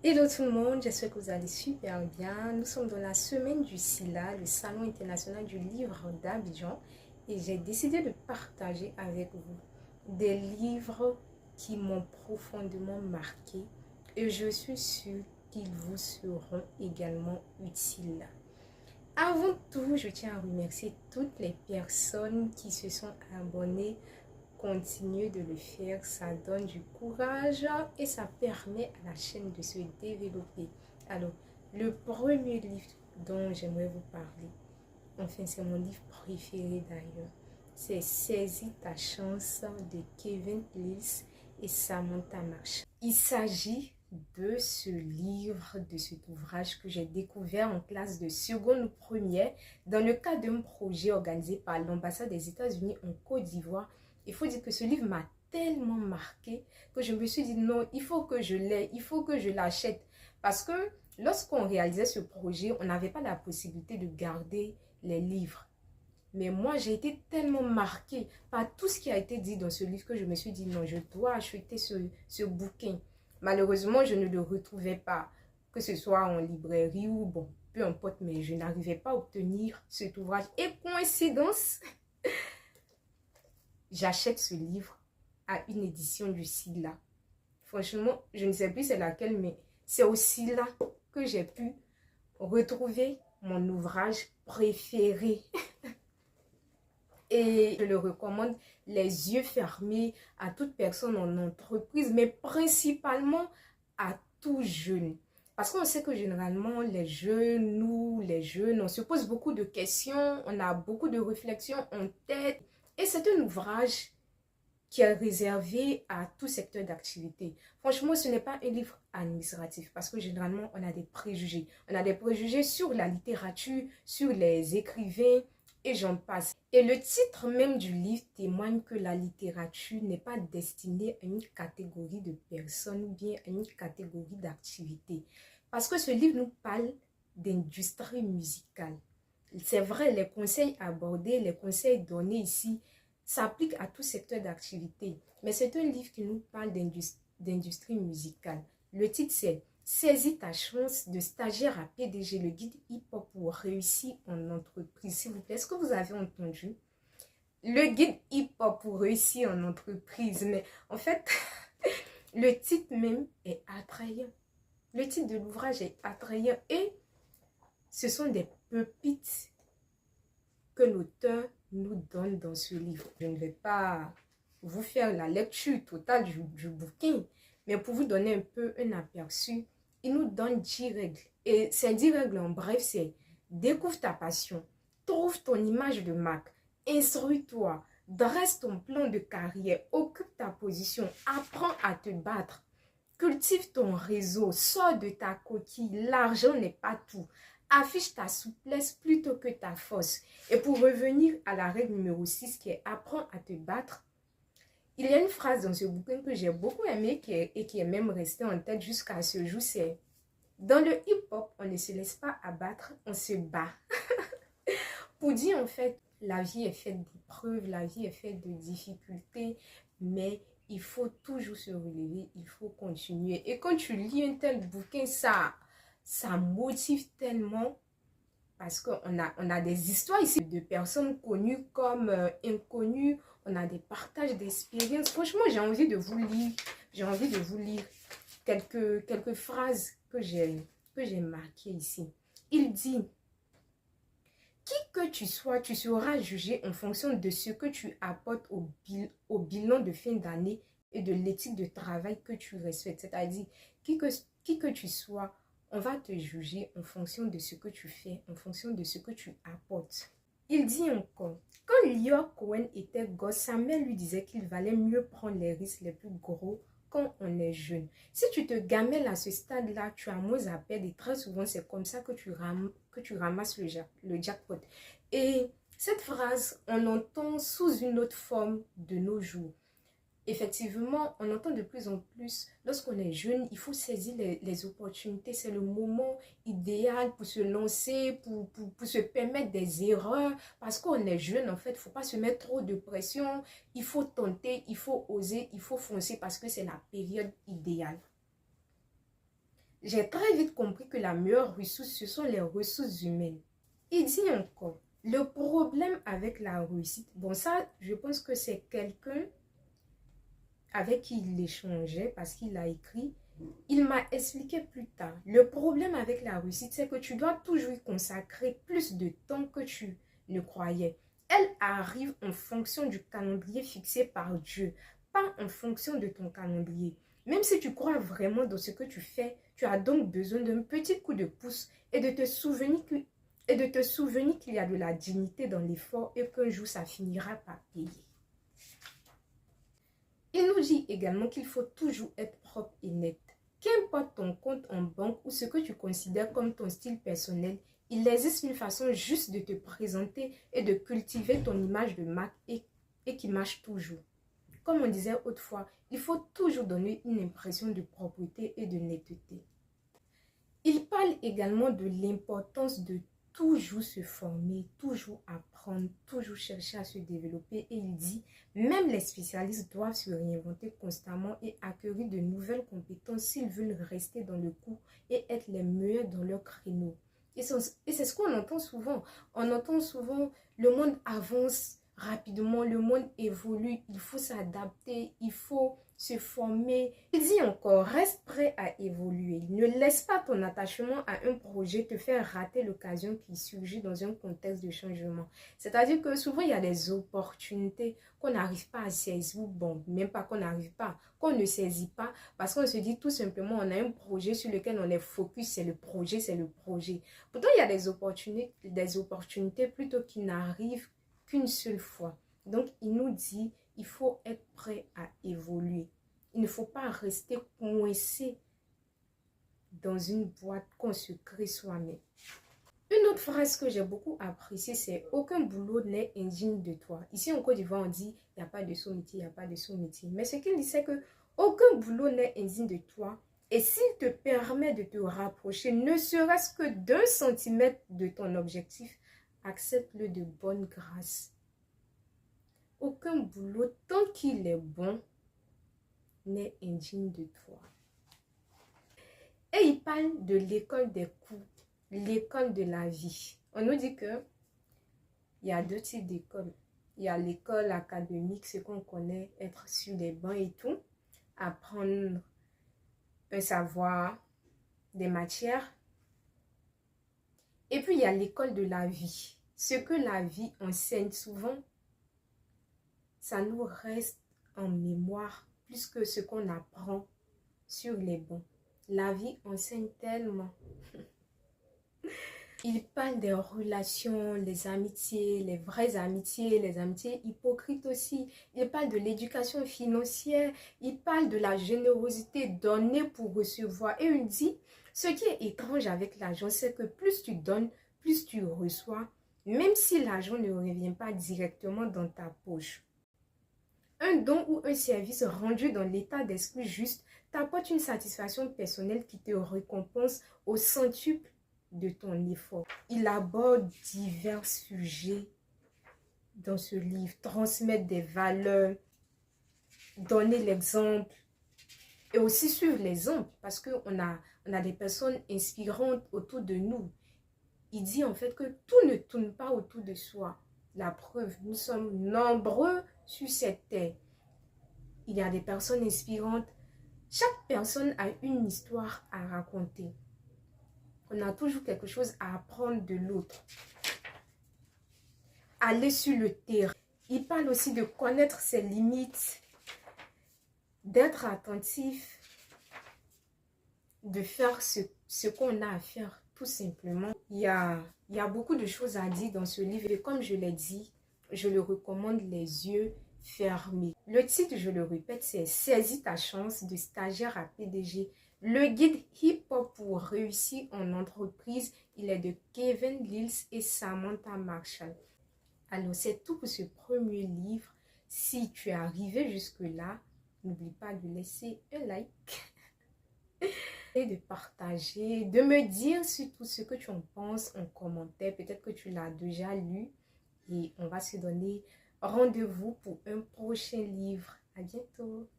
Hello tout le monde, j'espère que vous allez super bien. Nous sommes dans la semaine du SILA, le Salon international du livre d'Abidjan, et j'ai décidé de partager avec vous des livres qui m'ont profondément marqué et je suis sûre qu'ils vous seront également utiles. Avant tout, je tiens à remercier toutes les personnes qui se sont abonnées. Continuez de le faire, ça donne du courage et ça permet à la chaîne de se développer. Alors, le premier livre dont j'aimerais vous parler, enfin c'est mon livre préféré d'ailleurs, c'est Saisis ta chance de Kevin Lills et Samantha Marsh. Il s'agit de ce livre, de cet ouvrage que j'ai découvert en classe de seconde ou première dans le cadre d'un projet organisé par l'ambassade des États-Unis en Côte d'Ivoire. Il faut dire que ce livre m'a tellement marqué que je me suis dit non, il faut que je l'aie, il faut que je l'achète. Parce que lorsqu'on réalisait ce projet, on n'avait pas la possibilité de garder les livres. Mais moi, j'ai été tellement marquée par tout ce qui a été dit dans ce livre que je me suis dit non, je dois acheter ce bouquin. Malheureusement, je ne le retrouvais pas, que ce soit en librairie ou bon, peu importe, mais je n'arrivais pas à obtenir cet ouvrage. Et coïncidence, j'achète ce livre à une édition du SILA. Franchement, je ne sais plus c'est laquelle, mais c'est au SILA que j'ai pu retrouver mon ouvrage préféré. Et je le recommande les yeux fermés à toute personne en entreprise, mais principalement à tout jeune. Parce qu'on sait que généralement, les jeunes, nous, les jeunes, on se pose beaucoup de questions, on a beaucoup de réflexions en tête. Et c'est un ouvrage qui est réservé à tout secteur d'activité. Franchement, ce n'est pas un livre administratif parce que généralement, on a des préjugés. On a des préjugés sur la littérature, sur les écrivains et j'en passe. Et le titre même du livre témoigne que la littérature n'est pas destinée à une catégorie de personnes ou bien à une catégorie d'activités. Parce que ce livre nous parle d'industrie musicale. C'est vrai, les conseils abordés, les conseils donnés ici s'applique à tout secteur d'activité. Mais c'est un livre qui nous parle d'industrie musicale. Le titre c'est Saisis ta chance de stagiaire à PDG, le guide hip-hop pour réussir en entreprise. S'il vous plaît, est-ce que vous avez entendu? Le guide hip-hop pour réussir en entreprise. Mais en fait, le titre même est attrayant. Le titre de l'ouvrage est attrayant et ce sont des pépites que l'auteur nous donne dans ce livre. Je ne vais pas vous faire la lecture totale du bouquin, mais pour vous donner un peu un aperçu, il nous donne 10 règles. Et ces 10 règles, en bref, c'est découvre ta passion, trouve ton image de marque, instruis-toi, dresse ton plan de carrière, occupe ta position, apprends à te battre, cultive ton réseau, sors de ta coquille, l'argent n'est pas tout. Affiche ta souplesse plutôt que ta force. Et pour revenir à la règle numéro 6 qui est apprends à te battre, il y a une phrase dans ce bouquin que j'ai beaucoup aimé et qui est même restée en tête jusqu'à ce jour, c'est dans le hip-hop, on ne se laisse pas abattre, on se bat. Pour dire en fait, la vie est faite d'épreuves, la vie est faite de difficultés, mais il faut toujours se relever, il faut continuer. Et quand tu lis un tel bouquin, ça motive tellement parce on a des histoires ici de personnes connues comme inconnues, on a des partages d'expériences. Franchement, j'ai envie de vous lire, quelques phrases que j'ai marquées ici. Il dit, qui que tu sois, tu seras jugé en fonction de ce que tu apportes au bilan de fin d'année et de l'éthique de travail que tu respectes. C'est-à-dire, qui que tu sois, on va te juger en fonction de ce que tu fais, en fonction de ce que tu apportes. Il dit encore, quand Lior Cohen était gosse, sa mère lui disait qu'il valait mieux prendre les risques les plus gros quand on est jeune. Si tu te gamelles à ce stade-là, tu as moins à perdre et très souvent, c'est comme ça que tu ramasses le jackpot. Et cette phrase, on l'entend sous une autre forme de nos jours. Effectivement, on entend de plus en plus, lorsqu'on est jeune, il faut saisir les opportunités. C'est le moment idéal pour se lancer, pour se permettre des erreurs. Parce qu'on est jeune, en fait, il ne faut pas se mettre trop de pression. Il faut tenter, il faut oser, il faut foncer parce que c'est la période idéale. j'ai très vite compris que la meilleure ressource, ce sont les ressources humaines. Il dit encore, le problème avec la réussite, bon ça, je pense que c'est quelqu'un avec qui il échangeait parce qu'il a écrit, il m'a expliqué plus tard. Le problème avec la réussite, c'est que tu dois toujours y consacrer plus de temps que tu ne croyais. Elle arrive en fonction du calendrier fixé par Dieu, pas en fonction de ton calendrier. Même si tu crois vraiment dans ce que tu fais, tu as donc besoin d'un petit coup de pouce et de te souvenir qu'il y a de la dignité dans l'effort et qu'un jour ça finira par payer. Il nous dit également qu'il faut toujours être propre et net. Qu'importe ton compte en banque ou ce que tu considères comme ton style personnel, il existe une façon juste de te présenter et de cultiver ton image de marque et qui marche toujours. Comme on disait autrefois, il faut toujours donner une impression de propreté et de netteté. Il parle également de l'importance de toujours se former, toujours apprendre, toujours chercher à se développer. Et il dit, même les spécialistes doivent se réinventer constamment et acquérir de nouvelles compétences s'ils veulent rester dans le coup et être les meilleurs dans leur créneau. Et c'est ce qu'on entend souvent. On entend souvent, le monde avance rapidement, le monde évolue, il faut s'adapter, il faut se former. Il dit encore, reste prêt à évoluer. Ne laisse pas ton attachement à un projet te faire rater l'occasion qui surgit dans un contexte de changement. C'est-à-dire que souvent, il y a des opportunités qu'on n'arrive pas à saisir, bon, même pas qu'on n'arrive pas, qu'on ne saisit pas, parce qu'on se dit tout simplement, on a un projet sur lequel on est focus, c'est le projet, c'est le projet. Pourtant, il y a des opportunités plutôt qui n'arrivent qu'une seule fois. Donc, il nous dit, il faut être prêt à évoluer. Il ne faut pas rester coincé dans une boîte qu'on se crée soi-même. Une autre phrase que j'ai beaucoup appréciée, c'est « Aucun boulot n'est indigne de toi ». Ici, en Côte d'Ivoire, on dit « Il n'y a pas de sous-métier, il n'y a pas de sous-métier ». Mais ce qu'il dit, c'est que aucun boulot n'est indigne de toi. Et s'il te permet de te rapprocher, ne serait-ce que d'1 centimètre de ton objectif, accepte-le de bonne grâce. Aucun boulot, tant qu'il est bon, n'est indigne de toi. Et il parle de l'école des coups, l'école de la vie. On nous dit que il y a 2 types d'écoles. Il y a l'école académique, ce qu'on connaît, être sur les bancs et tout, apprendre un savoir, des matières. Et puis il y a l'école de la vie. Ce que la vie enseigne souvent, ça nous reste en mémoire plus que ce qu'on apprend sur les bancs. La vie enseigne tellement. Il parle des relations, les amitiés, les vraies amitiés, les amitiés hypocrites aussi. Il parle de l'éducation financière. Il parle de la générosité, donner pour recevoir. Et il dit, ce qui est étrange avec l'argent, c'est que plus tu donnes, plus tu reçois, même si l'argent ne revient pas directement dans ta poche. Un don ou un service rendu dans l'état d'esprit juste t'apporte une satisfaction personnelle qui te récompense au centuple de ton effort. Il aborde divers sujets dans ce livre. Transmettre des valeurs, donner l'exemple et aussi suivre l'exemple parce qu'on a des personnes inspirantes autour de nous. Il dit en fait que tout ne tourne pas autour de soi. La preuve, nous sommes nombreux sur cette terre. Il y a des personnes inspirantes. Chaque personne a une histoire à raconter. On a toujours quelque chose à apprendre de l'autre. Aller sur le terrain. Il parle aussi de connaître ses limites, d'être attentif, de faire ce qu'on a à faire tout simplement. Il y a beaucoup de choses à dire dans ce livre et comme je l'ai dit, je le recommande les yeux fermés. Le titre, je le répète, c'est « Saisis ta chance de stagiaire à PDG ». Le guide hip-hop pour réussir en entreprise, il est de Kevin Lills et Samantha Marshall. Alors, c'est tout pour ce premier livre. Si tu es arrivé jusque-là, n'oublie pas de laisser un like et de partager, de me dire surtout ce que tu en penses en commentaire. Peut-être que tu l'as déjà lu et on va se donner rendez-vous pour un prochain livre. À bientôt.